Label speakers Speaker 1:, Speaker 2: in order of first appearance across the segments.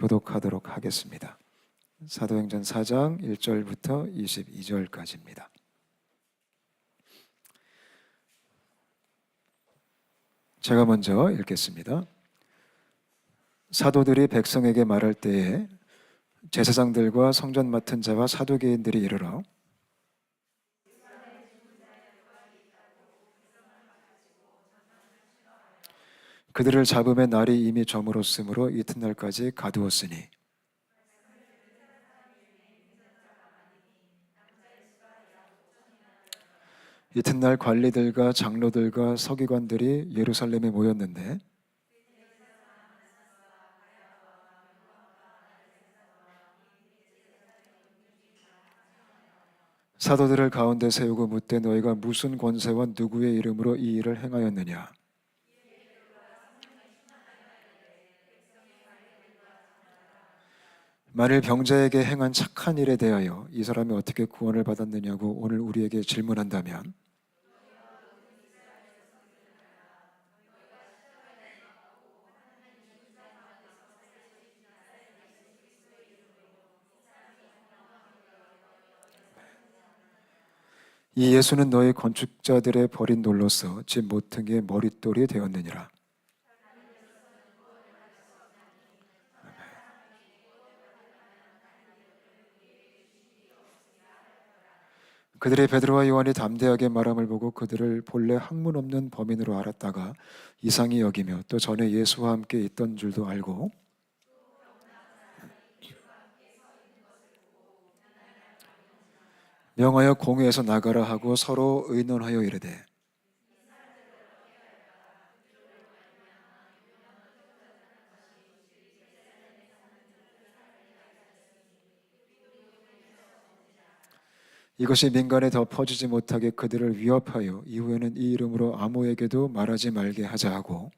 Speaker 1: 교독하도록 하겠습니다. 사도행전 4장 1절부터 22절까지입니다. 제가 먼저 읽겠습니다. 사도들이 백성에게 말할 때에 제사장들과 성전 맡은 자와 사두개인들이 이르러 그들을 잡음에 날이 이미 저물었으므로 이튿날까지 가두었으니 이튿날 관리들과 장로들과 서기관들이 예루살렘에 모였는데 사도들을 가운데 세우고 묻되 너희가 무슨 권세와 누구의 이름으로 이 일을 행하였느냐? 만일 병자에게 행한 착한 일에 대하여 이 사람이 어떻게 구원을 받았느냐고 오늘 우리에게 질문한다면 이 예수는 너희 건축자들의 버린 돌로서 집 모퉁이의 머릿돌이 되었느니라. 그들의 베드로와 요한이 담대하게 말함을 보고 그들을 본래 학문 없는 범인으로 알았다가 이상히 여기며 또 전에 예수와 함께 있던 줄도 알고 명하여 공회에서 나가라 하고 서로 의논하여 이르되 이것이 민간에 더 퍼지지 못하게 그들을 위협하여 이후에는 이 이름으로 아무에게도 말하지 말게 하자 하고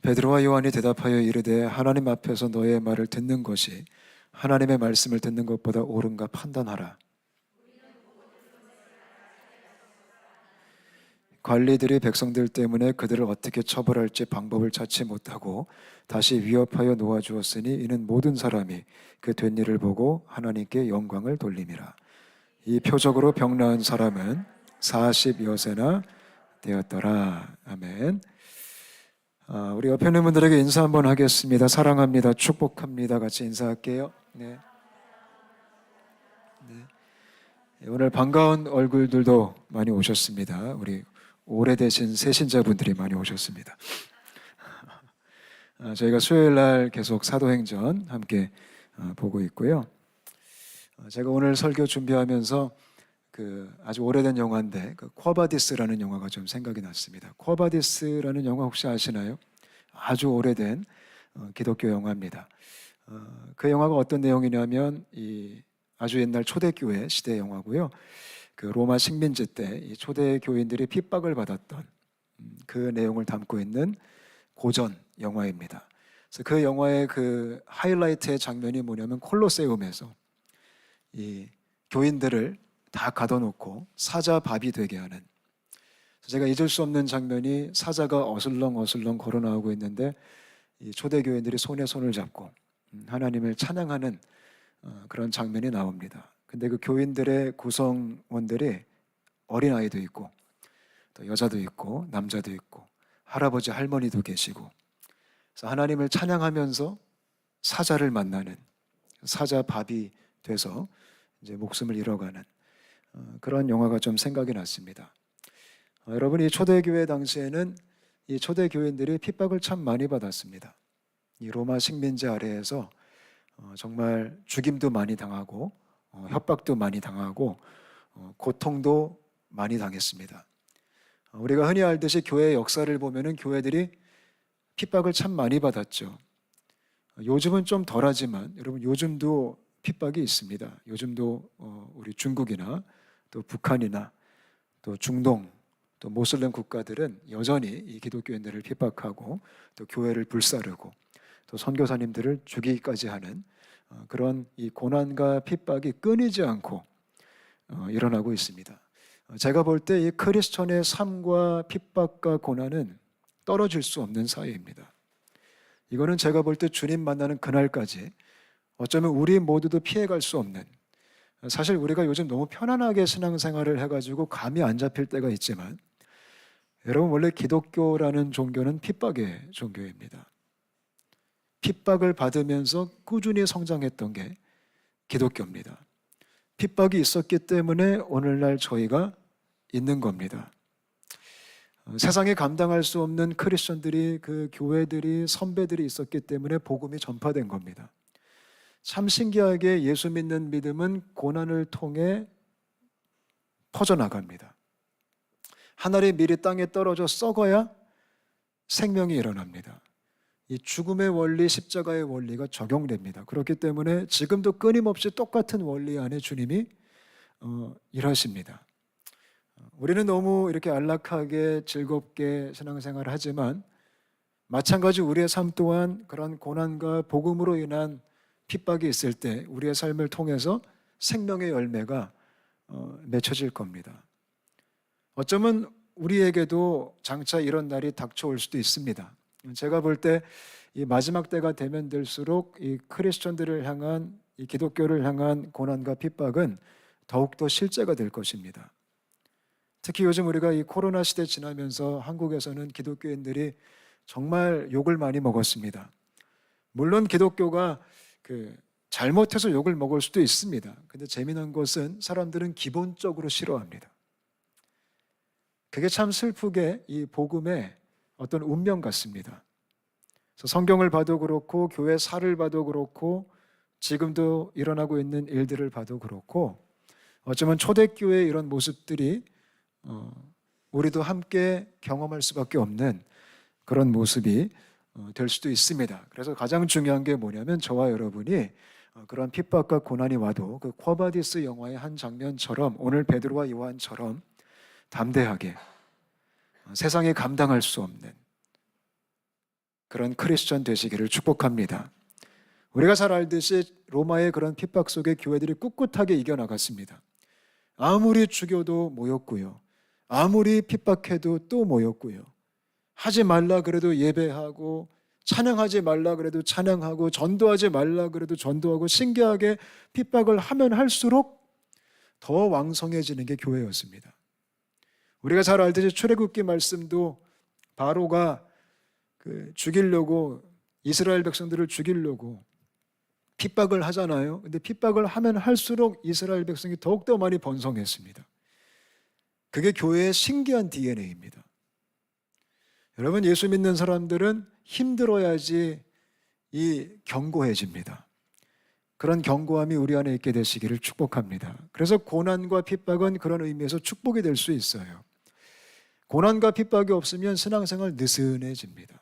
Speaker 1: 베드로와 요한이 대답하여 이르되 하나님 앞에서 너의 말을 듣는 것이 하나님의 말씀을 듣는 것보다 옳은가 판단하라. 관리들이 백성들 때문에 그들을 어떻게 처벌할지 방법을 찾지 못하고 다시 위협하여 놓아주었으니 이는 모든 사람이 그 된 일을 보고 하나님께 영광을 돌림이라. 이 표적으로 병 나은 사람은 40여 세나 되었더라. 아멘. 우리 옆에 있는 분들에게 인사 한번 하겠습니다. 사랑합니다. 축복합니다. 같이 인사할게요. 네. 오늘 반가운 얼굴들도 많이 오셨습니다. 우리 오래되신 새신자분들이 많이 오셨습니다. 저희가 수요일 날 계속 사도행전 함께 보고 있고요. 제가 오늘 설교 준비하면서 아주 오래된 영화인데 쿼바디스라는 영화가 좀 생각이 났습니다. 쿼바디스라는 영화 혹시 아시나요? 아주 오래된 기독교 영화입니다. 그 영화가 어떤 내용이냐면 아주 옛날 초대교회 시대 영화고요. 그 로마 식민지 때 이 초대 교인들이 핍박을 받았던 그 내용을 담고 있는 고전 영화입니다. 그래서 그 영화의 그 하이라이트의 장면이 뭐냐면 콜로세움에서 이 교인들을 다 가둬놓고 사자밥이 되게 하는, 제가 잊을 수 없는 장면이 사자가 어슬렁어슬렁 걸어 나오고 있는데 이 초대 교인들이 손에 손을 잡고 하나님을 찬양하는 그런 장면이 나옵니다. 근데 그 교인들의 구성원들이 어린아이도 있고 또 여자도 있고 남자도 있고 할아버지 할머니도 계시고, 그래서 하나님을 찬양하면서 사자를 만나는, 사자밥이 돼서 이제 목숨을 잃어가는 그런 영화가 좀 생각이 났습니다. 여러분, 이 초대교회 당시에는 이 초대교인들이 핍박을 참 많이 받았습니다. 이 로마 식민지 아래에서 정말 죽임도 많이 당하고 협박도 많이 당하고 고통도 많이 당했습니다. 우리가 흔히 알듯이 교회의 역사를 보면은 교회들이 핍박을 참 많이 받았죠. 요즘은 좀 덜하지만 여러분, 요즘도 핍박이 있습니다. 요즘도 우리 중국이나 또 북한이나 또 중동 또 모슬렘 국가들은 여전히 이 기독교인들을 핍박하고 또 교회를 불사르고 또 선교사님들을 죽이기까지 하는 그런 이 고난과 핍박이 끊이지 않고 일어나고 있습니다. 제가 볼 때 이 크리스천의 삶과 핍박과 고난은 떨어질 수 없는 사이입니다. 이거는 제가 볼 때 주님 만나는 그날까지 어쩌면 우리 모두도 피해갈 수 없는, 사실 우리가 요즘 너무 편안하게 신앙생활을 해가지고 감이 안 잡힐 때가 있지만, 여러분 원래 기독교라는 종교는 핍박의 종교입니다. 핍박을 받으면서 꾸준히 성장했던 게 기독교입니다. 핍박이 있었기 때문에 오늘날 저희가 있는 겁니다. 세상에 감당할 수 없는 크리스천들이, 그 교회들이, 선배들이 있었기 때문에 복음이 전파된 겁니다. 참 신기하게 예수 믿는 믿음은 고난을 통해 퍼져나갑니다. 한 알이 미리 땅에 떨어져 썩어야 생명이 일어납니다. 이 죽음의 원리, 십자가의 원리가 적용됩니다. 그렇기 때문에 지금도 끊임없이 똑같은 원리 안에 주님이 일하십니다. 우리는 너무 이렇게 안락하게 즐겁게 신앙생활을 하지만 마찬가지 우리의 삶 또한 그런 고난과 복음으로 인한 핍박이 있을 때 우리의 삶을 통해서 생명의 열매가 맺혀질 겁니다. 어쩌면 우리에게도 장차 이런 날이 닥쳐올 수도 있습니다. 제가 볼 때 이 마지막 때가 되면 될수록 이 크리스천들을 향한, 이 기독교를 향한 고난과 핍박은 더욱더 실제가 될 것입니다. 특히 요즘 우리가 이 코로나 시대 지나면서 한국에서는 기독교인들이 정말 욕을 많이 먹었습니다. 물론 기독교가 잘못해서 욕을 먹을 수도 있습니다. 근데 재미난 것은 사람들은 기본적으로 싫어합니다. 그게 참 슬프게 이 복음의 어떤 운명 같습니다. 그래서 성경을 봐도 그렇고 교회 사를 봐도 그렇고 지금도 일어나고 있는 일들을 봐도 그렇고 어쩌면 초대교회의 이런 모습들이 우리도 함께 경험할 수밖에 없는 그런 모습이 될 수도 있습니다. 그래서 가장 중요한 게 뭐냐면 저와 여러분이 그런 핍박과 고난이 와도 그 쿼바디스 영화의 한 장면처럼 오늘 베드로와 요한처럼 담대하게 세상에 감당할 수 없는 그런 크리스천 되시기를 축복합니다. 우리가 잘 알듯이 로마의 그런 핍박 속에 교회들이 꿋꿋하게 이겨나갔습니다. 아무리 죽여도 모였고요. 아무리 핍박해도 또 모였고요. 하지 말라 그래도 예배하고, 찬양하지 말라 그래도 찬양하고, 전도하지 말라 그래도 전도하고, 신기하게 핍박을 하면 할수록 더 왕성해지는 게 교회였습니다. 우리가 잘 알듯이 출애굽기 말씀도 바로가 죽이려고, 이스라엘 백성들을 죽이려고 핍박을 하잖아요. 근데 핍박을 하면 할수록 이스라엘 백성이 더욱더 많이 번성했습니다. 그게 교회의 신기한 DNA입니다. 여러분, 예수 믿는 사람들은 힘들어야지 이 견고해집니다. 그런 견고함이 우리 안에 있게 되시기를 축복합니다. 그래서 고난과 핍박은 그런 의미에서 축복이 될 수 있어요. 고난과 핍박이 없으면 신앙생활 느슨해집니다.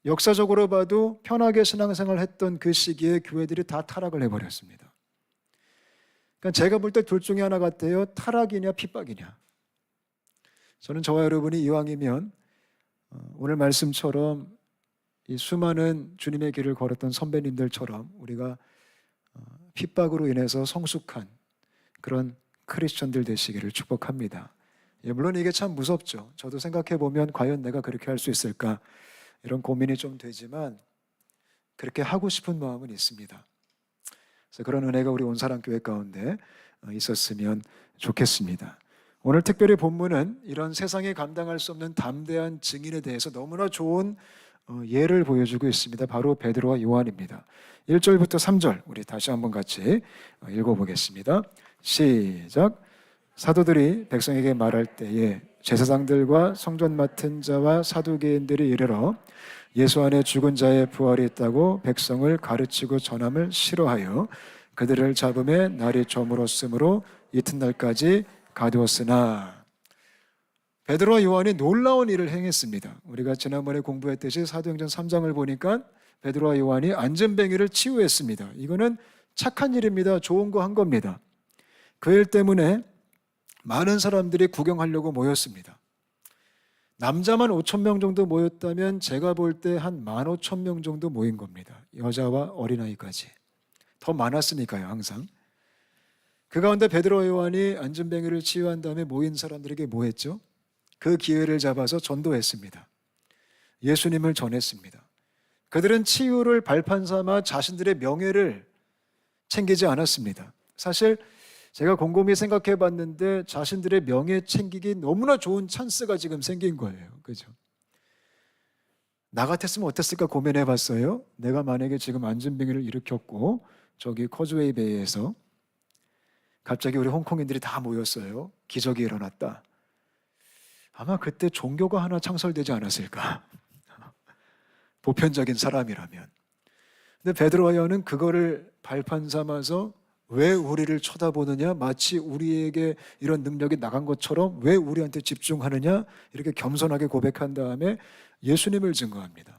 Speaker 1: 역사적으로 봐도 편하게 신앙생활 했던 그 시기에 교회들이 다 타락을 해버렸습니다. 그러니까 제가 볼 때 둘 중에 하나 같아요. 타락이냐 핍박이냐. 저는 저와 여러분이 이왕이면 오늘 말씀처럼 이 수많은 주님의 길을 걸었던 선배님들처럼 우리가 핍박으로 인해서 성숙한 그런 크리스천들 되시기를 축복합니다. 물론 이게 참 무섭죠. 저도 생각해 보면 과연 내가 그렇게 할 수 있을까 이런 고민이 좀 되지만 그렇게 하고 싶은 마음은 있습니다. 그래서 그런 은혜가 우리 온사랑교회 가운데 있었으면 좋겠습니다. 오늘 특별히 본문은 이런 세상에 감당할 수 없는 담대한 증인에 대해서 너무나 좋은 예를 보여주고 있습니다. 바로 베드로와 요한입니다. 1절부터 3절 우리 다시 한번 같이 읽어보겠습니다. 시작. 사도들이 백성에게 말할 때에 제사장들과 성전 맡은 자와 사두개인들이 이르러 예수 안에 죽은 자의 부활이 있다고 백성을 가르치고 전함을 싫어하여 그들을 잡음에 날이 저물었으므로 이튿날까지 가두었으나. 베드로와 요한이 놀라운 일을 행했습니다. 우리가 지난번에 공부했듯이 사도행전 3장을 보니까 베드로와 요한이 안전뱅이를 치유했습니다. 이거는 착한 일입니다. 좋은 거 한 겁니다. 그 일 때문에 많은 사람들이 구경하려고 모였습니다. 남자만 5,000명 정도 모였다면 제가 볼 때 한 15,000명 정도 모인 겁니다. 여자와 어린아이까지. 더 많았으니까요, 항상. 그 가운데 베드로와 요한이 안진뱅이를 치유한 다음에 모인 사람들에게 뭐 했죠? 그 기회를 잡아서 전도했습니다. 예수님을 전했습니다. 그들은 치유를 발판 삼아 자신들의 명예를 챙기지 않았습니다. 사실 제가 곰곰이 생각해 봤는데 자신들의 명예 챙기기 너무나 좋은 찬스가 지금 생긴 거예요. 그죠? 나 같았으면 어땠을까 고민해 봤어요. 내가 만약에 지금 안진뱅이를 일으켰고 저기 커즈웨이 베이에서 갑자기 우리 홍콩인들이 다 모였어요. 기적이 일어났다. 아마 그때 종교가 하나 창설되지 않았을까? 보편적인 사람이라면. 근데 베드로와 요한은 그거를 발판 삼아서 왜 우리를 쳐다보느냐? 마치 우리에게 이런 능력이 나간 것처럼 왜 우리한테 집중하느냐? 이렇게 겸손하게 고백한 다음에 예수님을 증거합니다.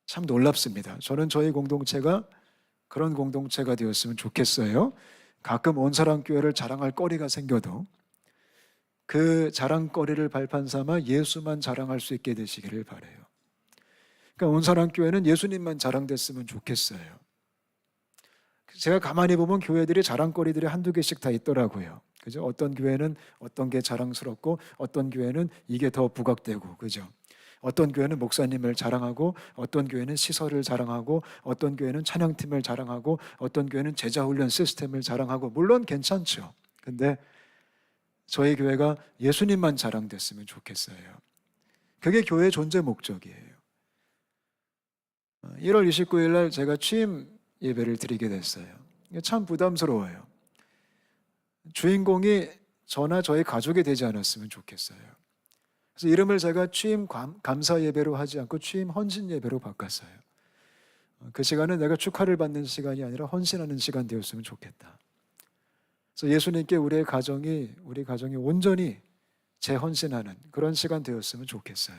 Speaker 1: 참 놀랍습니다. 저는 저희 공동체가 그런 공동체가 되었으면 좋겠어요. 가끔 온사랑교회를 자랑할 거리가 생겨도 그 자랑거리를 발판 삼아 예수만 자랑할 수 있게 되시기를 바라요. 그러니까 온사랑교회는 예수님만 자랑됐으면 좋겠어요. 제가 가만히 보면 교회들이 자랑거리들이 한두 개씩 다 있더라고요. 그죠? 어떤 교회는 어떤 게 자랑스럽고 어떤 교회는 이게 더 부각되고, 그죠? 어떤 교회는 목사님을 자랑하고 어떤 교회는 시설을 자랑하고 어떤 교회는 찬양팀을 자랑하고 어떤 교회는 제자훈련 시스템을 자랑하고 물론 괜찮죠. 근데 저희 교회가 예수님만 자랑됐으면 좋겠어요. 그게 교회의 존재 목적이에요. 1월 29일 날 제가 취임 예배를 드리게 됐어요. 참 부담스러워요. 주인공이 저나 저희 가족이 되지 않았으면 좋겠어요. 그래서 이름을 제가 취임 감사 예배로 하지 않고 취임 헌신 예배로 바꿨어요. 그 시간은 내가 축하를 받는 시간이 아니라 헌신하는 시간 되었으면 좋겠다. 그래서 예수님께 우리 가정이 온전히 재헌신하는 그런 시간 되었으면 좋겠어요.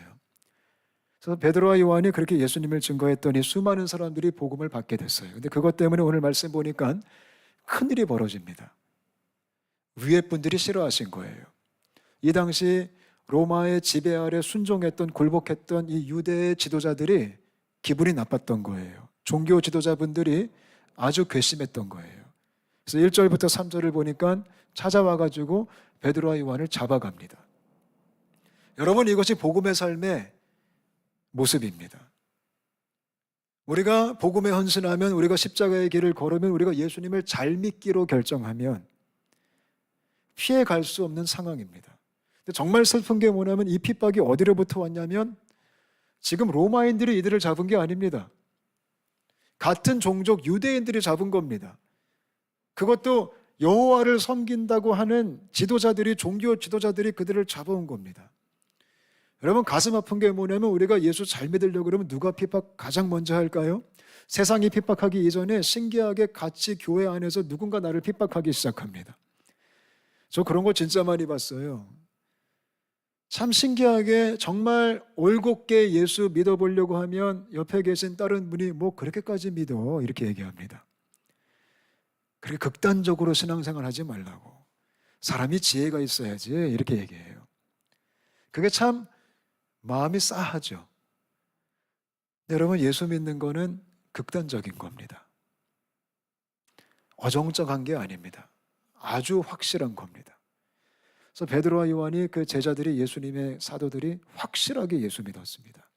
Speaker 1: 그래서 베드로와 요한이 그렇게 예수님을 증거했더니 수많은 사람들이 복음을 받게 됐어요. 근데 그것 때문에 오늘 말씀 보니까 큰일이 벌어집니다. 위에 분들이 싫어하신 거예요. 이 당시 로마의 지배 아래 순종했던 굴복했던 이 유대의 지도자들이 기분이 나빴던 거예요. 종교 지도자분들이 아주 괘씸했던 거예요. 그래서 1절부터 3절을 보니까 찾아와가지고 베드로와 요한을 잡아갑니다. 여러분, 이것이 복음의 삶의 모습입니다. 우리가 복음에 헌신하면, 우리가 십자가의 길을 걸으면, 우리가 예수님을 잘 믿기로 결정하면 피해 갈 수 없는 상황입니다. 근데 정말 슬픈 게 뭐냐면 이 핍박이 어디로부터 왔냐면 지금 로마인들이 이들을 잡은 게 아닙니다. 같은 종족 유대인들이 잡은 겁니다. 그것도 여호와를 섬긴다고 하는 지도자들이, 종교 지도자들이 그들을 잡아온 겁니다. 여러분, 가슴 아픈 게 뭐냐면 우리가 예수 잘 믿으려고 그러면 누가 핍박 가장 먼저 할까요? 세상이 핍박하기 이전에 신기하게 같이 교회 안에서 누군가 나를 핍박하기 시작합니다. 저 그런 거 진짜 많이 봤어요. 참 신기하게 정말 올곧게 예수 믿어보려고 하면 옆에 계신 다른 분이 뭐 그렇게까지 믿어? 이렇게 얘기합니다. 그렇게 극단적으로 신앙생활 하지 말라고. 사람이 지혜가 있어야지 이렇게 얘기해요. 그게 참 마음이 싸하죠. 여러분, 예수 믿는 거는 극단적인 겁니다. 어정쩡한 게 아닙니다. 아주 확실한 겁니다. 그래서 베드로와 요한이, 그 제자들이, 예수님의 사도들이 확실하게 예수 믿었습니다.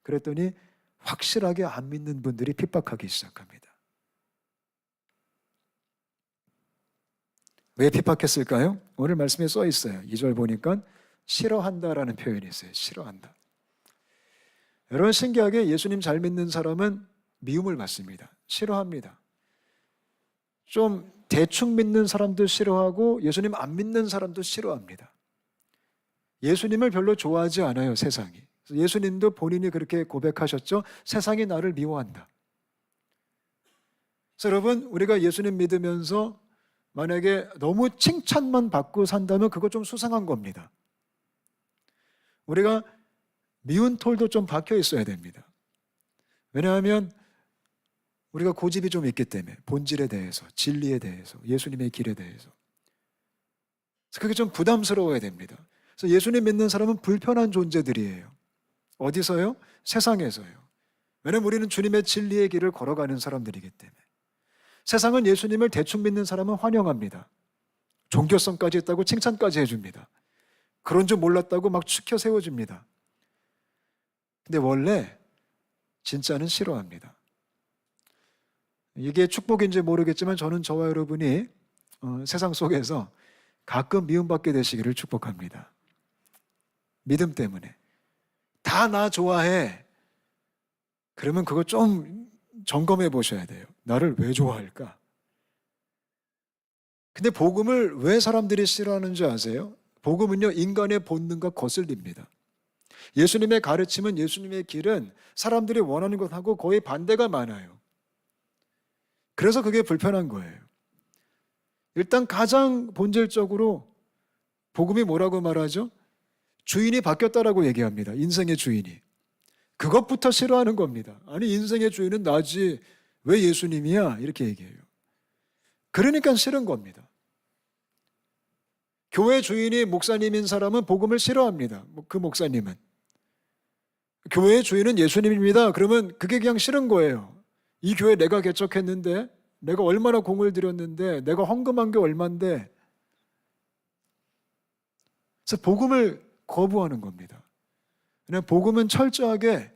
Speaker 1: 그랬더니 확실하게 안 믿는 분들이 핍박하기 시작합니다. 왜 핍박했을까요? 오늘 말씀에 써 있어요. 2절 보니까 싫어한다라는 표현이 있어요. 싫어한다. 여러분, 신기하게 예수님 잘 믿는 사람은 미움을 받습니다. 싫어합니다. 좀 대충 믿는 사람도 싫어하고 예수님 안 믿는 사람도 싫어합니다. 예수님을 별로 좋아하지 않아요, 세상이. 예수님도 본인이 그렇게 고백하셨죠. 세상이 나를 미워한다. 그래서 여러분, 우리가 예수님 믿으면서 만약에 너무 칭찬만 받고 산다면 그거 좀 수상한 겁니다. 우리가 미운 털도 좀 박혀 있어야 됩니다. 왜냐하면 우리가 고집이 좀 있기 때문에, 본질에 대해서, 진리에 대해서, 예수님의 길에 대해서. 그래서 그게 좀 부담스러워야 됩니다. 그래서 예수님 믿는 사람은 불편한 존재들이에요. 어디서요? 세상에서요. 왜냐하면 우리는 주님의 진리의 길을 걸어가는 사람들이기 때문에. 세상은 예수님을 대충 믿는 사람은 환영합니다. 종교성까지 있다고 칭찬까지 해줍니다. 그런 줄 몰랐다고 막 추켜 세워줍니다. 근데 원래 진짜는 싫어합니다. 이게 축복인지 모르겠지만 저는 저와 여러분이 세상 속에서 가끔 미움받게 되시기를 축복합니다. 믿음 때문에. 다 나 좋아해. 그러면 그거 좀 점검해 보셔야 돼요. 나를 왜 좋아할까? 근데 복음을 왜 사람들이 싫어하는 줄 아세요? 복음은요, 인간의 본능과 거슬립니다. 예수님의 가르침은, 예수님의 길은 사람들이 원하는 것하고 거의 반대가 많아요. 그래서 그게 불편한 거예요. 일단 가장 본질적으로 복음이 뭐라고 말하죠? 주인이 바뀌었다라고 얘기합니다. 인생의 주인이. 그것부터 싫어하는 겁니다. 아니, 인생의 주인은 나지 왜 예수님이야? 이렇게 얘기해요. 그러니까 싫은 겁니다. 교회 주인이 목사님인 사람은 복음을 싫어합니다. 그 목사님은. 교회의 주인은 예수님입니다. 그러면 그게 그냥 싫은 거예요. 이 교회 내가 개척했는데, 내가 얼마나 공을 들였는데, 내가 헌금한 게 얼만데. 그래서 복음을 거부하는 겁니다. 그냥 복음은 철저하게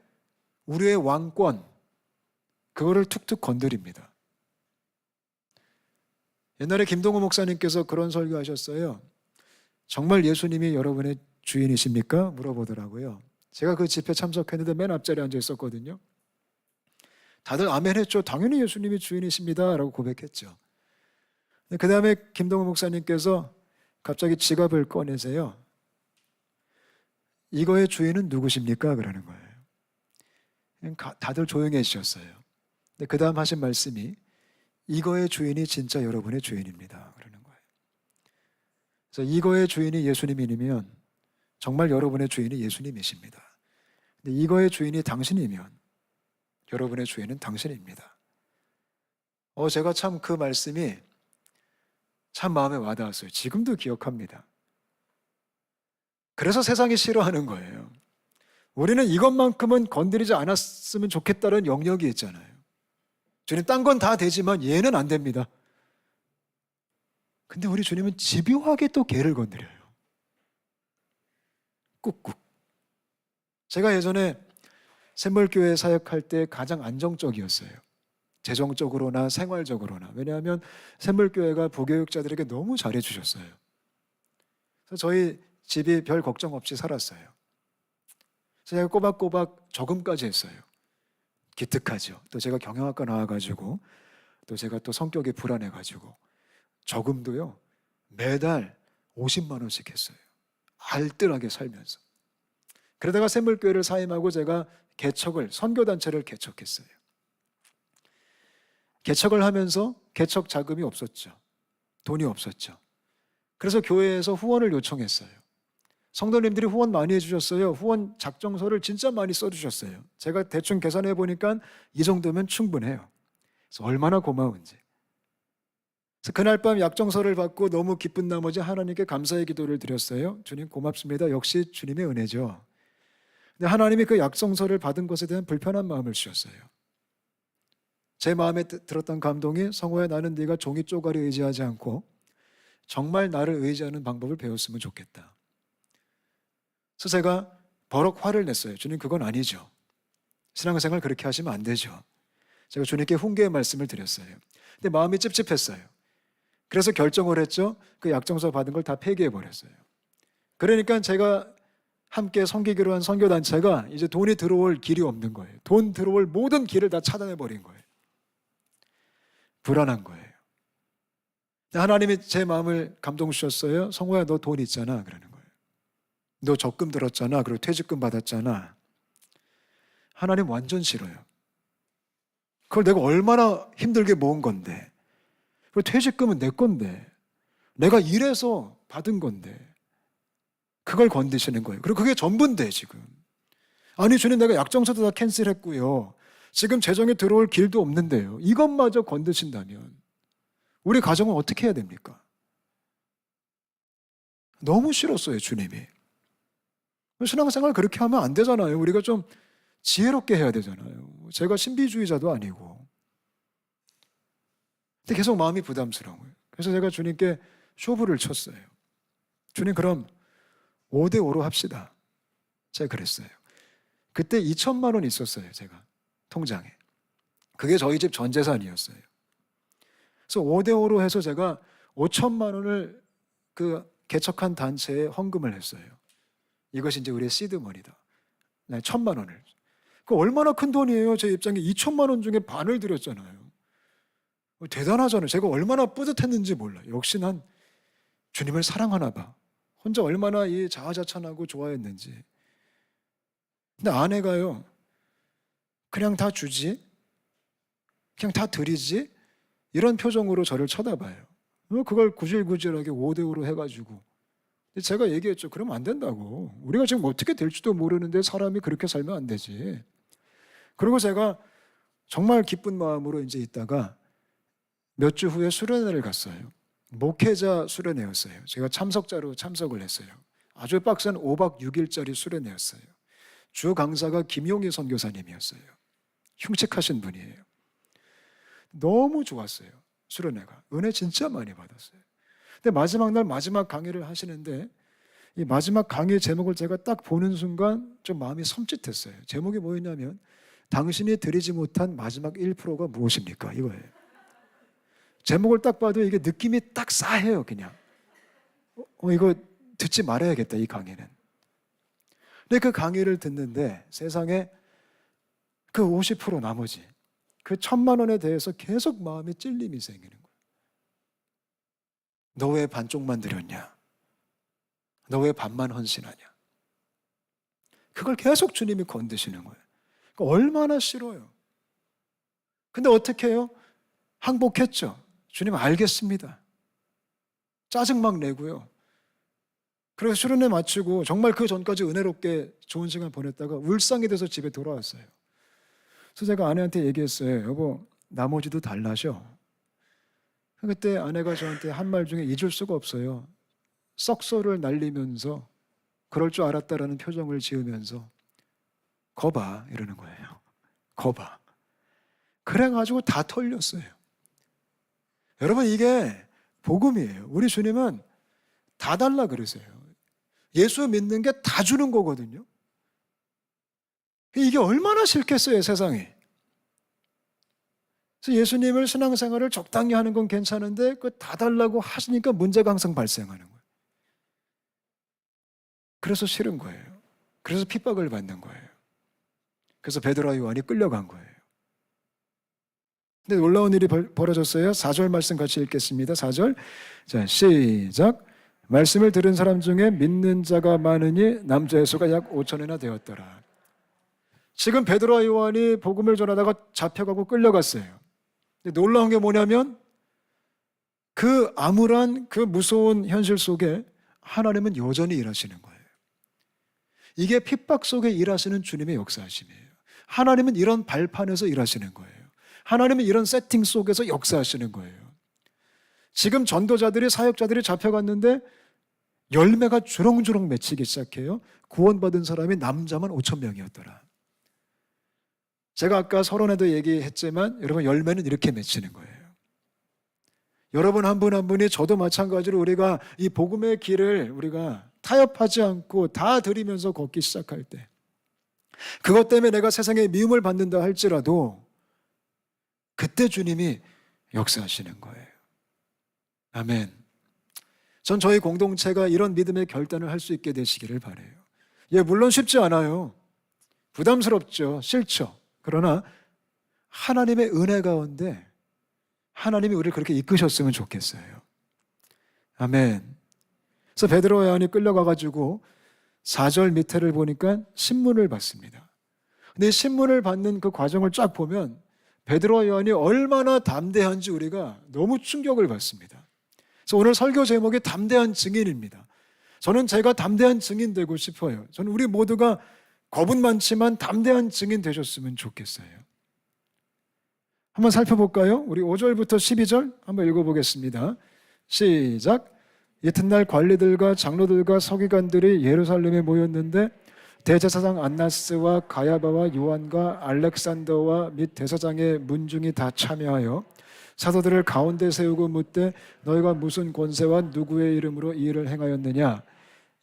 Speaker 1: 우리의 왕권, 그거를 툭툭 건드립니다. 옛날에 김동호 목사님께서 그런 설교하셨어요. 정말 예수님이 여러분의 주인이십니까? 물어보더라고요. 제가 그 집회 참석했는데 맨 앞자리에 앉아 있었거든요. 다들 아멘 했죠. 당연히 예수님이 주인이십니다 라고 고백했죠. 그 다음에 김동호 목사님께서 갑자기 지갑을 꺼내세요. 이거의 주인은 누구십니까? 그러는 거예요. 다들 조용해지셨어요. 근데 그 다음 하신 말씀이 이거의 주인이 진짜 여러분의 주인입니다. 그러는 거예요. 그래서 이거의 주인이 예수님이면 정말 여러분의 주인이 예수님이십니다. 근데 이거의 주인이 당신이면 여러분의 주인은 당신입니다. 제가 참 그 말씀이 참 마음에 와닿았어요. 지금도 기억합니다. 그래서 세상이 싫어하는 거예요. 우리는 이것만큼은 건드리지 않았으면 좋겠다는 영역이 있잖아요. 주님 딴 건 다 되지만 얘는 안 됩니다. 근데 우리 주님은 집요하게 또 걔를 건드려요. 꾹꾹. 제가 예전에 샘물교회 사역할 때 가장 안정적이었어요. 재정적으로나 생활적으로나. 왜냐하면 샘물교회가 부교육자들에게 너무 잘해주셨어요. 그래서 저희 집이 별 걱정 없이 살았어요. 그래서 제가 꼬박꼬박 저금까지 했어요. 기특하죠. 또 제가 경영학과 나와가지고 또 제가 또 성격이 불안해가지고 저금도요 매달 50만 원씩 했어요. 알뜰하게 살면서. 그러다가 샘물교회를 사임하고 제가 선교단체를 개척했어요. 개척을 하면서 개척 자금이 없었죠. 돈이 없었죠. 그래서 교회에서 후원을 요청했어요. 성도님들이 후원 많이 해주셨어요. 후원 작정서를 진짜 많이 써주셨어요. 제가 대충 계산해 보니까 이 정도면 충분해요. 그래서 얼마나 고마운지. 그래서 그날 밤 약정서를 받고 너무 기쁜 나머지 하나님께 감사의 기도를 드렸어요. 주님 고맙습니다. 역시 주님의 은혜죠. 근데 하나님이 그 약정서를 받은 것에 대한 불편한 마음을 주셨어요. 제 마음에 들었던 감동이 성호야 나는 네가 종이 쪼가리 의지하지 않고 정말 나를 의지하는 방법을 배웠으면 좋겠다. 그래서 제가 버럭 화를 냈어요. 주님 그건 아니죠. 신앙생활 그렇게 하시면 안 되죠. 제가 주님께 훈계의 말씀을 드렸어요. 근데 마음이 찝찝했어요. 그래서 결정을 했죠. 그 약정서 받은 걸 다 폐기해버렸어요. 그러니까 제가 함께 섬기기로 한 선교단체가 이제 돈이 들어올 길이 없는 거예요. 돈 들어올 모든 길을 다 차단해버린 거예요. 불안한 거예요. 하나님이 제 마음을 감동 주셨어요. 성호야 너 돈 있잖아 그러는 거예요. 너 적금 들었잖아. 그리고 퇴직금 받았잖아. 하나님 완전 싫어요. 그걸 내가 얼마나 힘들게 모은 건데. 그리고 퇴직금은 내 건데. 내가 일해서 받은 건데. 그걸 건드시는 거예요. 그리고 그게 전부인데 지금. 아니 주님 내가 약정서도 다 캔슬했고요. 지금 재정에 들어올 길도 없는데요. 이것마저 건드신다면 우리 가정은 어떻게 해야 됩니까? 너무 싫었어요 주님이. 신앙생활 그렇게 하면 안 되잖아요. 우리가 좀 지혜롭게 해야 되잖아요. 제가 신비주의자도 아니고. 근데 계속 마음이 부담스러운 거예요. 그래서 제가 주님께 쇼부를 쳤어요. 주님, 그럼 5대5로 합시다. 제가 그랬어요. 그때 2천만 원 있었어요, 제가 통장에. 그게 저희 집 전 재산이었어요. 그래서 5대5로 해서 제가 5천만 원을 그 개척한 단체에 헌금을 했어요. 이것이 이제 우리의 시드머니다. 네, 1,000만 원을. 그 얼마나 큰 돈이에요. 제 입장에 2천만 원 중에 반을 드렸잖아요. 대단하잖아요. 제가 얼마나 뿌듯했는지 몰라요. 역시 난 주님을 사랑하나 봐. 혼자 얼마나 이 자아자찬하고 좋아했는지. 근데 아내가요, 그냥 다 주지? 그냥 다 드리지? 이런 표정으로 저를 쳐다봐요. 그걸 구질구질하게 5대5로 해가지고. 제가 얘기했죠. 그러면 안 된다고. 우리가 지금 어떻게 될지도 모르는데 사람이 그렇게 살면 안 되지. 그리고 제가 정말 기쁜 마음으로 이제 있다가 몇 주 후에 수련회를 갔어요. 목회자 수련회였어요. 제가 참석자로 참석을 했어요. 아주 빡센 5박 6일짜리 수련회였어요. 주 강사가 김용희 선교사님이었어요. 흉측하신 분이에요. 너무 좋았어요. 수련회가. 은혜 진짜 많이 받았어요. 근데 마지막 날 마지막 강의를 하시는데 이 마지막 강의 제목을 제가 딱 보는 순간 좀 마음이 섬찟했어요. 제목이 뭐였냐면 당신이 드리지 못한 마지막 1%가 무엇입니까? 이거예요. 제목을 딱 봐도 이게 느낌이 딱 싸해요. 그냥 이거 듣지 말아야겠다, 이 강의는. 근데 그 강의를 듣는데 세상에 그 50% 나머지 그 1,000만 원에 대해서 계속 마음에 찔림이 생기는 거예요. 너 왜 반쪽만 드렸냐? 너 왜 반만 헌신하냐? 그걸 계속 주님이 건드시는 거예요. 그러니까 얼마나 싫어요. 근데 어떻게 해요? 항복했죠. 주님 알겠습니다. 짜증 막 내고요. 그래서 수련회 마치고 정말 그 전까지 은혜롭게 좋은 시간 보냈다가 울상이 돼서 집에 돌아왔어요. 그래서 제가 아내한테 얘기했어요. 여보, 나머지도 달라셔. 그때 아내가 저한테 한 말 중에 잊을 수가 없어요. 썩소를 날리면서 그럴 줄 알았다라는 표정을 지으면서 거봐 이러는 거예요. 거봐. 그래가지고 다 털렸어요. 여러분, 이게 복음이에요. 우리 주님은 다 달라 그러세요. 예수 믿는 게 다 주는 거거든요. 이게 얼마나 싫겠어요, 세상에. 그래서 예수님을 신앙생활을 적당히 하는 건 괜찮은데 그 다 달라고 하시니까 문제가 항상 발생하는 거예요. 그래서 싫은 거예요. 그래서 핍박을 받는 거예요. 그래서 베드로와 요한이 끌려간 거예요. 근데 놀라운 일이 벌어졌어요. 4절 말씀 같이 읽겠습니다. 4절. 자, 시작. 말씀을 들은 사람 중에 믿는 자가 많으니 남자의 수가 약 5천이나 되었더라. 지금 베드로와 요한이 복음을 전하다가 잡혀가고 끌려갔어요. 근데 놀라운 게 뭐냐면 그 암울한 그 무서운 현실 속에 하나님은 여전히 일하시는 거예요. 이게 핍박 속에 일하시는 주님의 역사하심이에요. 하나님은 이런 발판에서 일하시는 거예요. 하나님은 이런 세팅 속에서 역사하시는 거예요. 지금 전도자들이, 사역자들이 잡혀갔는데 열매가 주렁주렁 맺히기 시작해요. 구원받은 사람이 남자만 5천 명이었더라. 제가 아까 서론에도 얘기했지만 여러분, 열매는 이렇게 맺히는 거예요. 여러분 한 분 한 분이, 저도 마찬가지로 우리가 이 복음의 길을 우리가 타협하지 않고 다 드리면서 걷기 시작할 때, 그것 때문에 내가 세상에 미움을 받는다 할지라도 그때 주님이 역사하시는 거예요. 아멘. 전 저희 공동체가 이런 믿음의 결단을 할 수 있게 되시기를 바라요. 예, 물론 쉽지 않아요. 부담스럽죠. 싫죠. 그러나 하나님의 은혜 가운데 하나님이 우리를 그렇게 이끄셨으면 좋겠어요. 아멘. 그래서 베드로와 요한이 끌려가가지고 4절 밑에를 보니까 신문을 받습니다. 근데 신문을 받는 그 과정을 쫙 보면 베드로와 요한이 얼마나 담대한지 우리가 너무 충격을 받습니다. 그래서 오늘 설교 제목이 담대한 증인입니다. 저는 제가 담대한 증인 되고 싶어요. 저는 우리 모두가 겁은 많지만 담대한 증인 되셨으면 좋겠어요. 한번 살펴볼까요? 우리 5절부터 12절 한번 읽어보겠습니다. 시작. 이튿날 관리들과 장로들과 서기관들이 예루살렘에 모였는데 대제사장 안나스와 가야바와 요한과 알렉산더와 및 대사장의 문중이 다 참여하여 사도들을 가운데 세우고 묻되 너희가 무슨 권세와 누구의 이름으로 이 일을 행하였느냐.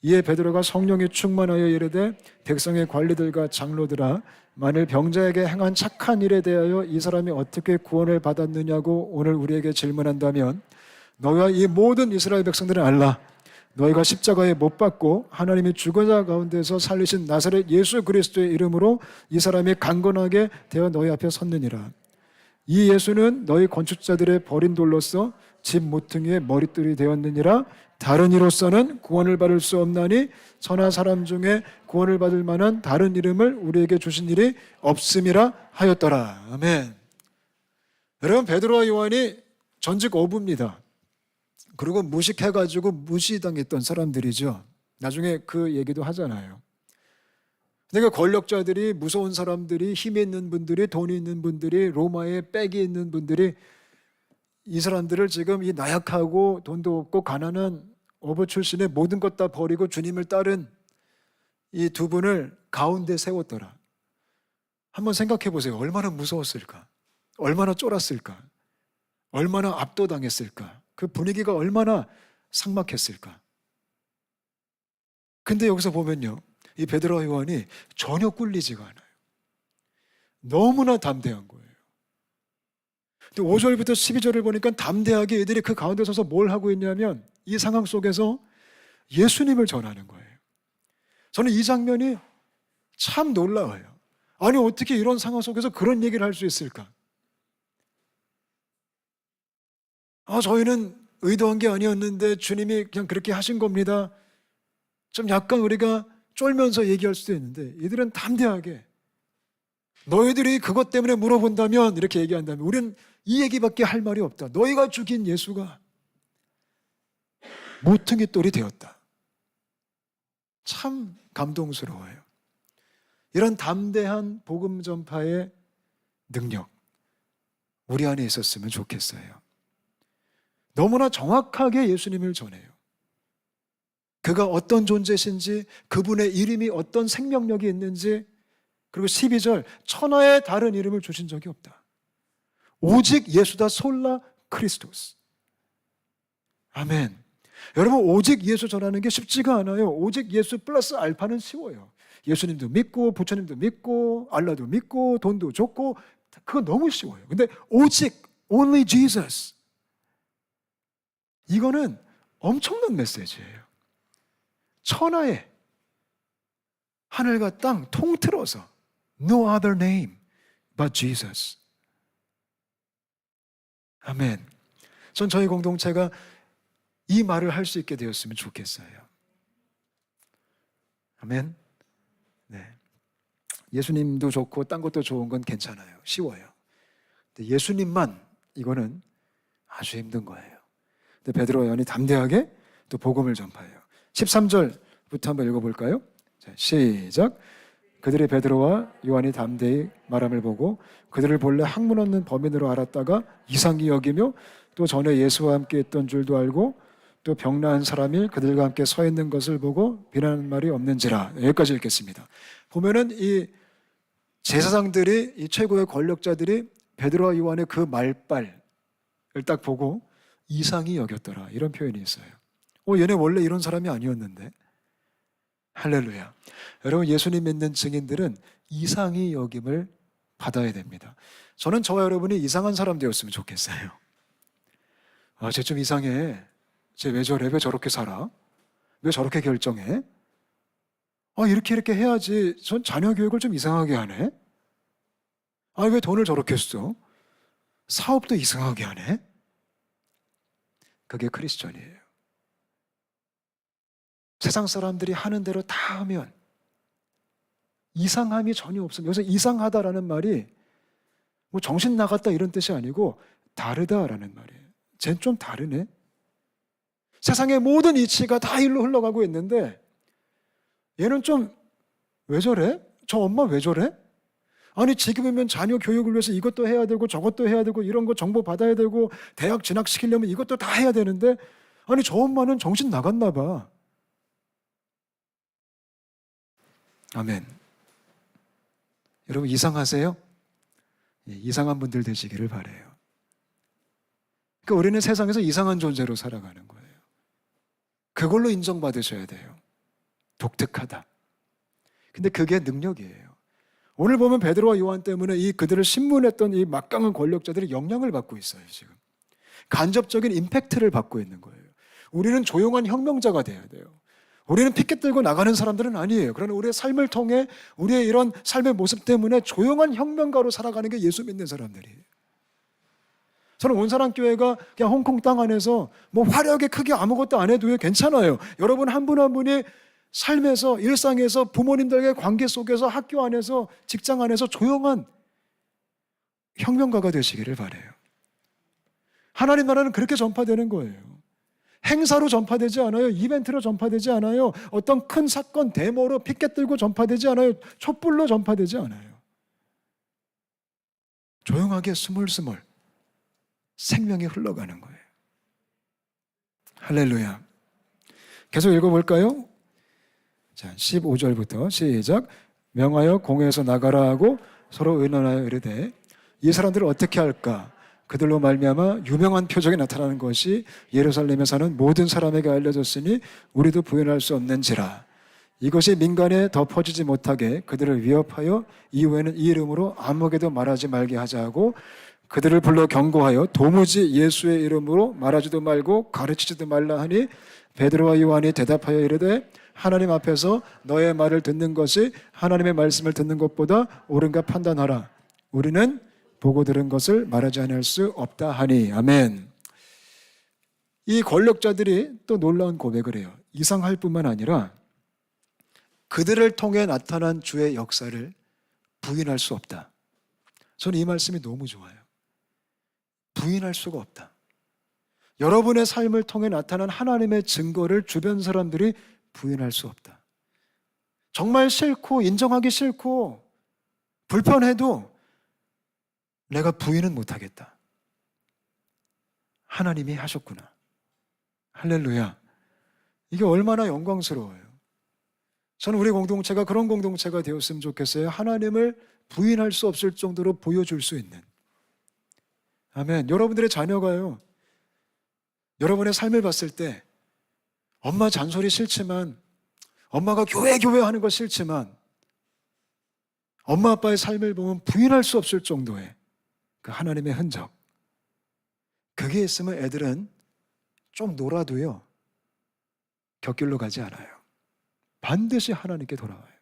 Speaker 1: 이에 베드로가 성령이 충만하여 이르되 백성의 관리들과 장로들아, 만일 병자에게 행한 착한 일에 대하여 이 사람이 어떻게 구원을 받았느냐고 오늘 우리에게 질문한다면 너희와 이 모든 이스라엘 백성들은 알라. 너희가 십자가에 못 박고 하나님이 죽은 자 가운데서 살리신 나사렛 예수 그리스도의 이름으로 이 사람이 강건하게 되어 너희 앞에 섰느니라. 이 예수는 너희 건축자들의 버린 돌로서 집 모퉁이의 머릿돌이 되었느니라. 다른 이로서는 구원을 받을 수 없나니 천하 사람 중에 구원을 받을 만한 다른 이름을 우리에게 주신 일이 없음이라 하였더라. 아멘. 여러분, 베드로와 요한이 전직 어부입니다. 그리고 무식해가지고 무시당했던 사람들이죠. 나중에 그 얘기도 하잖아요. 그러니까 권력자들이, 무서운 사람들이, 힘이 있는 분들이, 돈이 있는 분들이, 로마에 빽이 있는 분들이 이 사람들을 지금 이 나약하고 돈도 없고 가난한 어부 출신의 모든 것 다 버리고 주님을 따른 이 두 분을 가운데 세웠더라. 한번 생각해 보세요. 얼마나 무서웠을까? 얼마나 쫄았을까? 얼마나 압도당했을까? 그 분위기가 얼마나 삭막했을까? 근데 여기서 보면요, 이 베드로와 요한이 전혀 꿀리지가 않아요. 너무나 담대한 거예요. 근데 5절부터 12절을 보니까 담대하게 애들이 그 가운데 서서 뭘 하고 있냐면 이 상황 속에서 예수님을 전하는 거예요. 저는 이 장면이 참 놀라워요. 아니, 어떻게 이런 상황 속에서 그런 얘기를 할 수 있을까? 저희는 의도한 게 아니었는데 주님이 그냥 그렇게 하신 겁니다. 좀 약간 우리가 쫄면서 얘기할 수도 있는데 이들은 담대하게 너희들이 그것 때문에 물어본다면, 이렇게 얘기한다면 우리는 이 얘기밖에 할 말이 없다. 너희가 죽인 예수가 모퉁이 돌이 되었다. 참 감동스러워요. 이런 담대한 복음 전파의 능력 우리 안에 있었으면 좋겠어요. 너무나 정확하게 예수님을 전해요. 그가 어떤 존재신지, 그분의 이름이 어떤 생명력이 있는지, 그리고 12절, 천하에 다른 이름을 주신 적이 없다. 오직 예수다 솔라 크리스토스. 아멘. 여러분, 오직 예수 전하는 게 쉽지가 않아요. 오직 예수 플러스 알파는 쉬워요. 예수님도 믿고, 부처님도 믿고, 알라도 믿고, 돈도 줬고, 그거 너무 쉬워요. 근데 오직, only Jesus. 이거는 엄청난 메시지예요. 천하에 하늘과 땅 통틀어서 No other name but Jesus. 아멘. 전 저희 공동체가 이 말을 할 수 있게 되었으면 좋겠어요. 아멘. 네. 예수님도 좋고 딴 것도 좋은 건 괜찮아요. 쉬워요. 근데 예수님만 이거는 아주 힘든 거예요. 근데 베드로와 요한이 담대하게 또 복음을 전파해요. 13절부터 한번 읽어볼까요? 자, 시작. 그들이 베드로와 요한이 담대히 말함을 보고 그들을 본래 학문 없는 범인으로 알았다가 이상히 여기며 또 전에 예수와 함께 있던 줄도 알고 또 병나은 사람이 그들과 함께 서 있는 것을 보고 비난하는 말이 없는지라. 여기까지 읽겠습니다. 보면은 이 제사장들이, 이 최고의 권력자들이 베드로와 요한의 그 말빨을 딱 보고 이상히 여겼더라, 이런 표현이 있어요. 얘네 원래 이런 사람이 아니었는데. 할렐루야. 여러분, 예수님 믿는 증인들은 이상히 여김을 받아야 됩니다. 저는 저와 여러분이 이상한 사람 되었으면 좋겠어요. 쟤 좀 이상해. 쟤 왜 저래? 왜 저렇게 살아? 왜 저렇게 결정해? 이렇게 해야지. 전 자녀 교육을 좀 이상하게 하네. 왜 돈을 저렇게 써? 사업도 이상하게 하네. 그게 크리스천이에요. 세상 사람들이 하는 대로 다 하면 이상함이 전혀 없습니다. 여기서 이상하다라는 말이 뭐 정신 나갔다 이런 뜻이 아니고 다르다라는 말이에요. 쟨 좀 다르네. 세상의 모든 이치가 다 일로 흘러가고 있는데 얘는 좀 왜 저래? 저 엄마 왜 저래? 아니, 지금이면 자녀 교육을 위해서 이것도 해야 되고 저것도 해야 되고 이런 거 정보 받아야 되고 대학 진학시키려면 이것도 다 해야 되는데 아니, 저 엄마는 정신 나갔나 봐. 아멘. 여러분, 이상하세요? 이상한 분들 되시기를 바라요. 그러니까 우리는 세상에서 이상한 존재로 살아가는 거예요. 그걸로 인정받으셔야 돼요. 독특하다. 근데 그게 능력이에요. 오늘 보면 베드로와 요한 때문에 그들을 신문했던 이 막강한 권력자들이 영향을 받고 있어요. 지금 간접적인 임팩트를 받고 있는 거예요. 우리는 조용한 혁명자가 돼야 돼요. 우리는 피켓 들고 나가는 사람들은 아니에요. 그러나 우리의 삶을 통해 우리의 이런 삶의 모습 때문에 조용한 혁명가로 살아가는 게 예수 믿는 사람들이에요. 저는 온사랑교회가 그냥 홍콩 땅 안에서 뭐 화려하게 크게 아무것도 안 해도 괜찮아요. 여러분 한 분 한 분이 삶에서, 일상에서, 부모님들과의 관계 속에서, 학교 안에서, 직장 안에서 조용한 혁명가가 되시기를 바라요. 하나님 나라는 그렇게 전파되는 거예요. 행사로 전파되지 않아요. 이벤트로 전파되지 않아요. 어떤 큰 사건, 데모로 피켓 들고 전파되지 않아요. 촛불로 전파되지 않아요. 조용하게 스물스물 생명이 흘러가는 거예요. 할렐루야. 계속 읽어볼까요? 자, 15절부터 시작. 명하여 공회에서 나가라 하고 서로 의논하여 이르되 이 사람들을 어떻게 할까? 그들로 말미암아 유명한 표적이 나타나는 것이 예루살렘에 사는 모든 사람에게 알려졌으니 우리도 부인할 수 없는지라. 이것이 민간에 더 퍼지지 못하게 그들을 위협하여 이후에는 이 이름으로 아무에게도 말하지 말게 하자 하고 그들을 불러 경고하여 도무지 예수의 이름으로 말하지도 말고 가르치지도 말라 하니 베드로와 요한이 대답하여 이르되 하나님 앞에서 너의 말을 듣는 것이 하나님의 말씀을 듣는 것보다 옳은가 판단하라. 우리는 보고 들은 것을 말하지 않을 수 없다 하니. 아멘. 이 권력자들이 또 놀라운 고백을 해요. 이상할 뿐만 아니라 그들을 통해 나타난 주의 역사를 부인할 수 없다. 저는 이 말씀이 너무 좋아요. 부인할 수가 없다. 여러분의 삶을 통해 나타난 하나님의 증거를 주변 사람들이 부인할 수 없다. 정말 싫고 인정하기 싫고 불편해도 내가 부인은 못하겠다. 하나님이 하셨구나. 할렐루야. 이게 얼마나 영광스러워요. 저는 우리 공동체가 그런 공동체가 되었으면 좋겠어요. 하나님을 부인할 수 없을 정도로 보여줄 수 있는. 아멘. 여러분들의 자녀가요, 여러분의 삶을 봤을 때 엄마 잔소리 싫지만, 엄마가 교회 하는 거 싫지만 엄마 아빠의 삶을 보면 부인할 수 없을 정도의 그 하나님의 흔적, 그게 있으면 애들은 좀 놀아도요 곁길로 가지 않아요. 반드시 하나님께 돌아와요.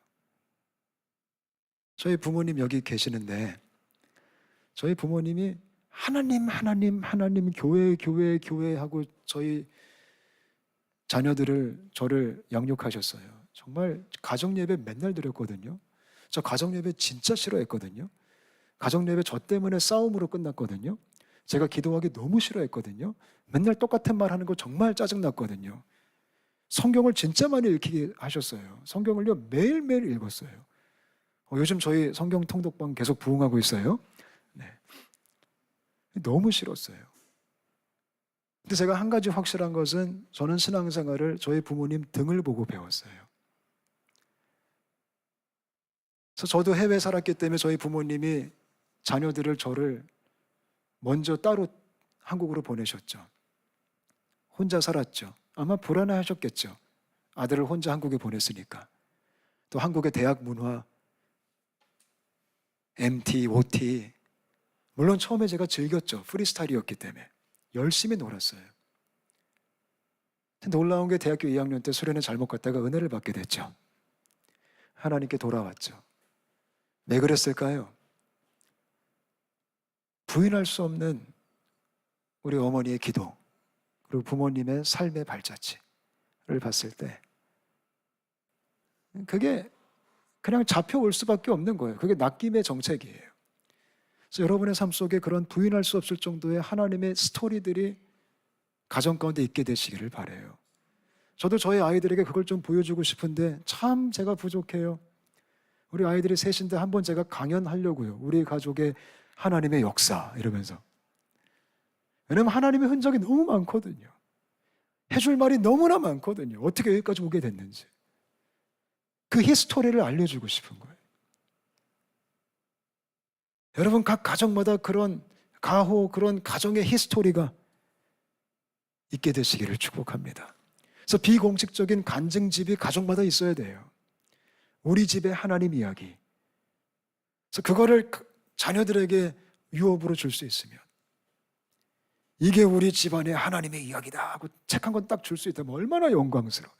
Speaker 1: 저희 부모님 여기 계시는데 저희 부모님이 하나님 교회 하고 저희 자녀들을, 저를 양육하셨어요. 정말 가정예배 맨날 드렸거든요. 저 가정예배 진짜 싫어했거든요. 가정예배 저 때문에 싸움으로 끝났거든요. 제가 기도하기 너무 싫어했거든요. 맨날 똑같은 말 하는 거 정말 짜증났거든요. 성경을 진짜 많이 읽히게 하셨어요. 성경을요 매일매일 읽었어요. 요즘 저희 성경 통독방 계속 부흥하고 있어요. 네. 너무 싫었어요. 근데 제가 한 가지 확실한 것은 저는 신앙생활을 저희 부모님 등을 보고 배웠어요. 그래서 저도 해외에 살았기 때문에 저희 부모님이 자녀들을, 저를 먼저 따로 한국으로 보내셨죠. 혼자 살았죠. 아마 불안해하셨겠죠. 아들을 혼자 한국에 보냈으니까. 또 한국의 대학 문화, MT, OT, 물론 처음에 제가 즐겼죠. 프리스타일이었기 때문에 열심히 놀았어요. 근데 놀라운 게 대학교 2학년 때 수련회 잘못 갔다가 은혜를 받게 됐죠. 하나님께 돌아왔죠. 왜 그랬을까요? 부인할 수 없는 우리 어머니의 기도, 그리고 부모님의 삶의 발자취를 봤을 때 그게 그냥 잡혀올 수밖에 없는 거예요. 그게 낚임의 정책이에요. 그래서 여러분의 삶 속에 그런 부인할 수 없을 정도의 하나님의 스토리들이 가정 가운데 있게 되시기를 바라요. 저도 저희 아이들에게 그걸 좀 보여주고 싶은데 참 제가 부족해요. 우리 아이들이 셋인데 한번 제가 강연하려고요. 우리 가족의 하나님의 역사 이러면서. 왜냐하면 하나님의 흔적이 너무 많거든요. 해줄 말이 너무나 많거든요. 어떻게 여기까지 오게 됐는지. 그 히스토리를 알려주고 싶은 거예요. 여러분 각 가정마다 그런 가호, 그런 가정의 히스토리가 있게 되시기를 축복합니다. 그래서 비공식적인 간증집이 가족마다 있어야 돼요. 우리 집의 하나님 이야기. 그래서 그거를 자녀들에게 유업으로 줄 수 있으면, 이게 우리 집안의 하나님의 이야기다 하고 책 한 권 딱 줄 수 있다면 얼마나 영광스러워요.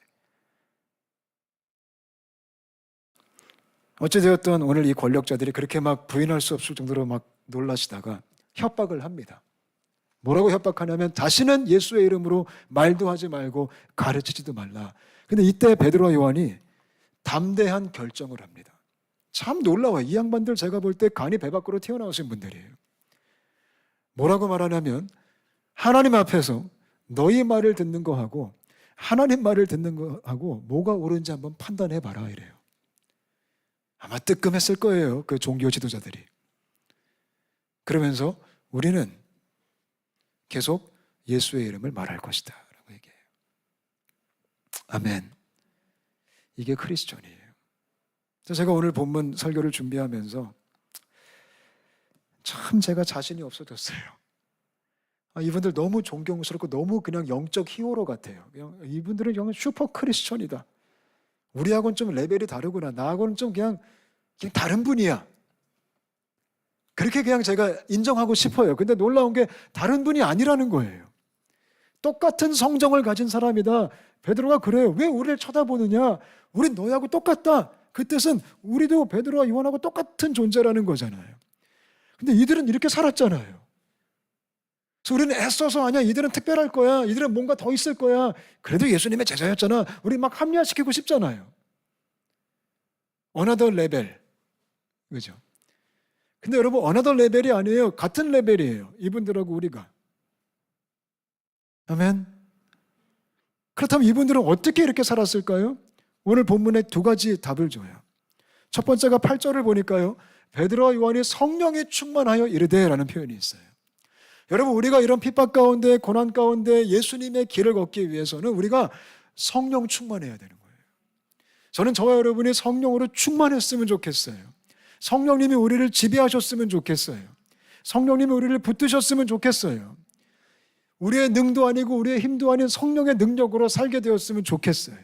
Speaker 1: 어찌되었든 오늘 이 권력자들이 그렇게 막 부인할 수 없을 정도로 막 놀라시다가 협박을 합니다. 뭐라고 협박하냐면 다시는 예수의 이름으로 말도 하지 말고 가르치지도 말라. 근데 이때 베드로와 요한이 담대한 결정을 합니다. 참 놀라워요. 이 양반들 제가 볼 때 간이 배 밖으로 튀어나오신 분들이에요. 뭐라고 말하냐면 하나님 앞에서 너희 말을 듣는 거하고 하나님 말을 듣는 거하고 뭐가 옳은지 한번 판단해봐라 이래요. 아마 뜨끔했을 거예요. 그 종교 지도자들이. 그러면서 우리는 계속 예수의 이름을 말할 것이다 라고 얘기해요. 아멘. 이게 크리스천이에요. 제가 오늘 본문 설교를 준비하면서 참 제가 자신이 없어졌어요. 이분들 너무 존경스럽고 너무 그냥 영적 히어로 같아요. 이분들은 그냥 슈퍼 크리스천이다. 우리하고는 좀 레벨이 다르구나. 나하고는 좀 그냥 다른 분이야. 그렇게 그냥 제가 인정하고 싶어요. 근데 놀라운 게 다른 분이 아니라는 거예요. 똑같은 성정을 가진 사람이다. 베드로가 그래요. 왜 우리를 쳐다보느냐? 우린 너희하고 똑같다. 그 뜻은 우리도 베드로와 요한하고 똑같은 존재라는 거잖아요. 근데 이들은 이렇게 살았잖아요. 그래서 우리는 애써서 아니야. 이들은 특별할 거야. 이들은 뭔가 더 있을 거야. 그래도 예수님의 제자였잖아. 우리 막 합리화시키고 싶잖아요. Another level. 그죠? 근데 여러분, another level이 아니에요. 같은 레벨이에요. 이분들하고 우리가. 아멘. 그렇다면 이분들은 어떻게 이렇게 살았을까요? 오늘 본문에 두 가지 답을 줘요. 첫 번째가 8절을 보니까요. 베드로와 요한이 성령에 충만하여 이르되 라는 표현이 있어요. 여러분, 우리가 이런 핍박 가운데 고난 가운데 예수님의 길을 걷기 위해서는 우리가 성령 충만해야 되는 거예요. 저는 저와 여러분이 성령으로 충만했으면 좋겠어요. 성령님이 우리를 지배하셨으면 좋겠어요. 성령님이 우리를 붙드셨으면 좋겠어요. 우리의 능도 아니고 우리의 힘도 아닌 성령의 능력으로 살게 되었으면 좋겠어요.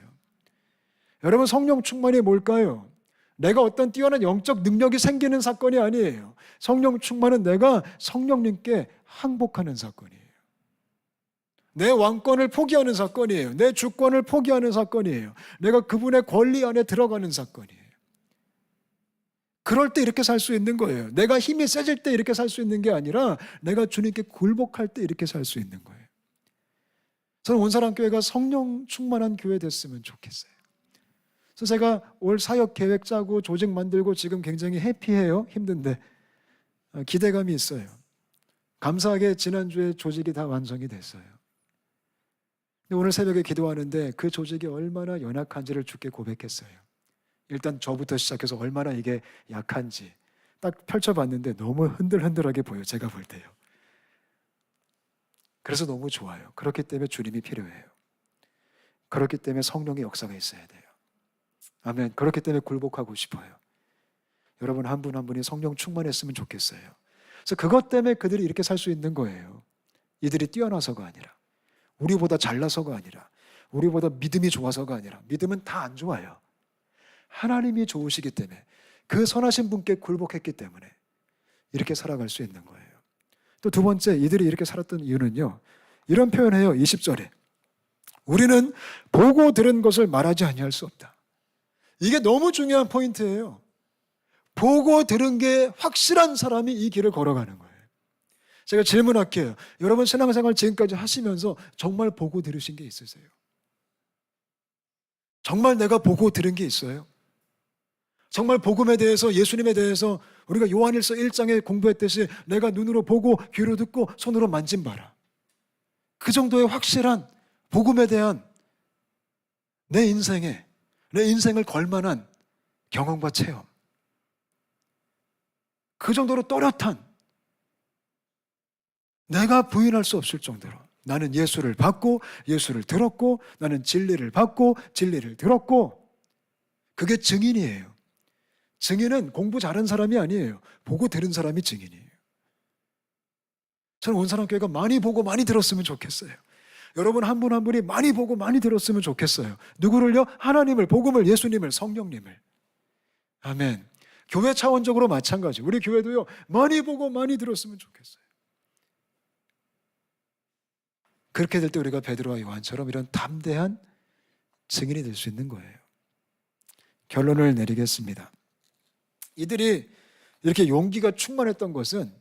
Speaker 1: 여러분, 성령 충만이 뭘까요? 내가 어떤 뛰어난 영적 능력이 생기는 사건이 아니에요. 성령 충만은 내가 성령님께 항복하는 사건이에요. 내 왕권을 포기하는 사건이에요. 내 주권을 포기하는 사건이에요. 내가 그분의 권리 안에 들어가는 사건이에요. 그럴 때 이렇게 살 수 있는 거예요. 내가 힘이 세질 때 이렇게 살 수 있는 게 아니라 내가 주님께 굴복할 때 이렇게 살 수 있는 거예요. 저는 온사랑교회가 성령 충만한 교회 됐으면 좋겠어요. 그래서 제가 올 사역 계획 짜고 조직 만들고 지금 굉장히 해피해요. 힘든데 기대감이 있어요. 감사하게 지난주에 조직이 다 완성이 됐어요. 오늘 새벽에 기도하는데 그 조직이 얼마나 연약한지를 주께 고백했어요. 일단 저부터 시작해서 얼마나 이게 약한지 딱 펼쳐봤는데 너무 흔들흔들하게 보여요. 제가 볼 때요. 그래서 너무 좋아요. 그렇기 때문에 주님이 필요해요. 그렇기 때문에 성령의 역사가 있어야 돼요. 아멘. 그렇기 때문에 굴복하고 싶어요. 여러분 한 분 한 분이 성령 충만했으면 좋겠어요. 그래서 그것 때문에 그들이 이렇게 살 수 있는 거예요. 이들이 뛰어나서가 아니라, 우리보다 잘나서가 아니라, 우리보다 믿음이 좋아서가 아니라, 믿음은 다 안 좋아요. 하나님이 좋으시기 때문에, 그 선하신 분께 굴복했기 때문에 이렇게 살아갈 수 있는 거예요. 또 두 번째, 이들이 이렇게 살았던 이유는요, 이런 표현해요. 20절에 우리는 보고 들은 것을 말하지 아니할 수 없다. 이게 너무 중요한 포인트예요. 보고 들은 게 확실한 사람이 이 길을 걸어가는 거예요. 제가 질문할게요. 여러분 신앙생활 지금까지 하시면서 정말 보고 들으신 게 있으세요? 정말 내가 보고 들은 게 있어요? 정말 복음에 대해서, 예수님에 대해서 우리가 요한일서 1장에 공부했듯이 내가 눈으로 보고 귀로 듣고 손으로 만진 바라. 그 정도의 확실한 복음에 대한 내 인생을 걸만한 경험과 체험, 그 정도로 또렷한, 내가 부인할 수 없을 정도로 나는 예수를 받고 예수를 들었고, 나는 진리를 받고 진리를 들었고, 그게 증인이에요. 증인은 공부 잘한 사람이 아니에요. 보고 들은 사람이 증인이에요. 저는 온사랑교회가 많이 보고 많이 들었으면 좋겠어요. 여러분 한 분 한 분이 많이 보고 많이 들었으면 좋겠어요. 누구를요? 하나님을, 복음을, 예수님을, 성령님을. 아멘. 교회 차원적으로 마찬가지. 우리 교회도요, 많이 보고 많이 들었으면 좋겠어요. 그렇게 될 때 우리가 베드로와 요한처럼 이런 담대한 증인이 될 수 있는 거예요. 결론을 내리겠습니다. 이들이 이렇게 용기가 충만했던 것은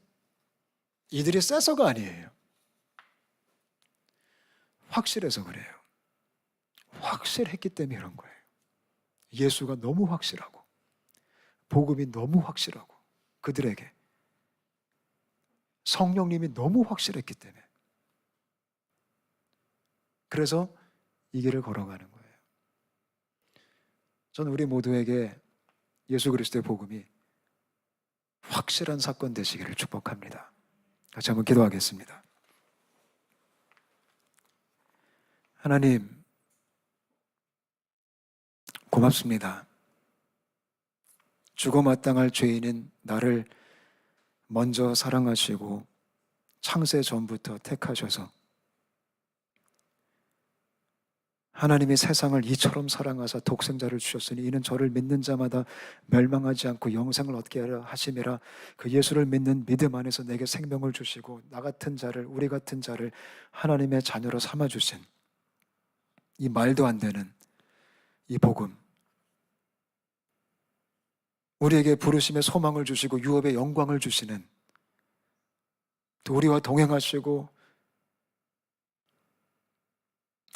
Speaker 1: 이들이 세서가 아니에요. 확실해서 그래요. 확실했기 때문에 그런 거예요. 예수가 너무 확실하고 복음이 너무 확실하고 그들에게 성령님이 너무 확실했기 때문에 그래서 이 길을 걸어가는 거예요. 저는 우리 모두에게 예수 그리스도의 복음이 확실한 사건 되시기를 축복합니다. 같이 한번 기도하겠습니다. 하나님, 고맙습니다. 죽어 마땅할 죄인인 나를 먼저 사랑하시고 창세 전부터 택하셔서 하나님이 세상을 이처럼 사랑하사 독생자를 주셨으니 이는 저를 믿는 자마다 멸망하지 않고 영생을 얻게 하려 하심이라. 그 예수를 믿는 믿음 안에서 내게 생명을 주시고 나 같은 자를, 우리 같은 자를 하나님의 자녀로 삼아주신 이 말도 안 되는 이 복음, 우리에게 부르심의 소망을 주시고 유업의 영광을 주시는, 또 우리와 동행하시고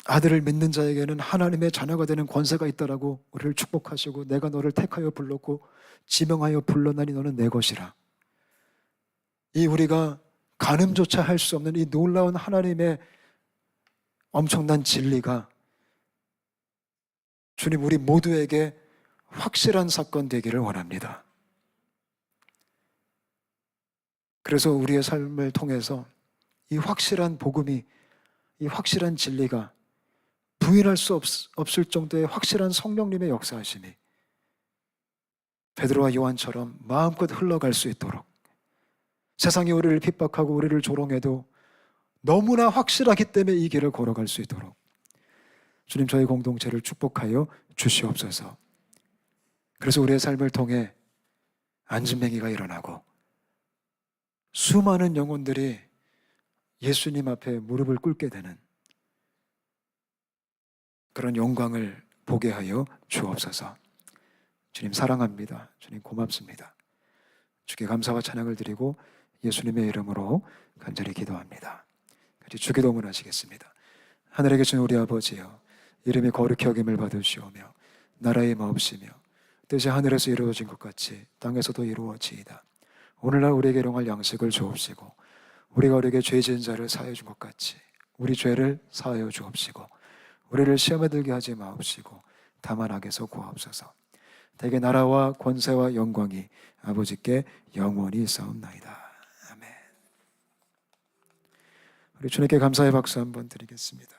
Speaker 1: 아들을 믿는 자에게는 하나님의 자녀가 되는 권세가 있다라고 우리를 축복하시고 내가 너를 택하여 불렀고 지명하여 불러나니 너는 내 것이라. 이 우리가 가늠조차 할 수 없는 이 놀라운 하나님의 엄청난 진리가 주님 우리 모두에게 확실한 사건 되기를 원합니다. 그래서 우리의 삶을 통해서 이 확실한 복음이, 이 확실한 진리가 부인할 수 없을 정도의 확실한 성령님의 역사하심이 베드로와 요한처럼 마음껏 흘러갈 수 있도록, 세상이 우리를 핍박하고 우리를 조롱해도 너무나 확실하기 때문에 이 길을 걸어갈 수 있도록 주님 저희 공동체를 축복하여 주시옵소서. 그래서 우리의 삶을 통해 안진뱅이가 일어나고 수많은 영혼들이 예수님 앞에 무릎을 꿇게 되는 그런 영광을 보게 하여 주옵소서. 주님 사랑합니다. 주님 고맙습니다. 주께 감사와 찬양을 드리고 예수님의 이름으로 간절히 기도합니다. 같이 주기도문 하시겠습니다. 하늘에 계신 우리 아버지여, 이름이 거룩히 여김을 받으시오며 나라의 마옵시며 뜻이 하늘에서 이루어진 것 같이 땅에서도 이루어지이다. 오늘날 우리에게 일용할 양식을 주옵시고 우리가 우리에게 죄 지은 자를 사하여 준 것 같이 우리 죄를 사하여 주옵시고 우리를 시험에 들게 하지 마옵시고 다만 악에서 구하옵소서. 대개 나라와 권세와 영광이 아버지께 영원히 있사옵나이다. 아멘. 우리 주님께 감사의 박수 한번 드리겠습니다.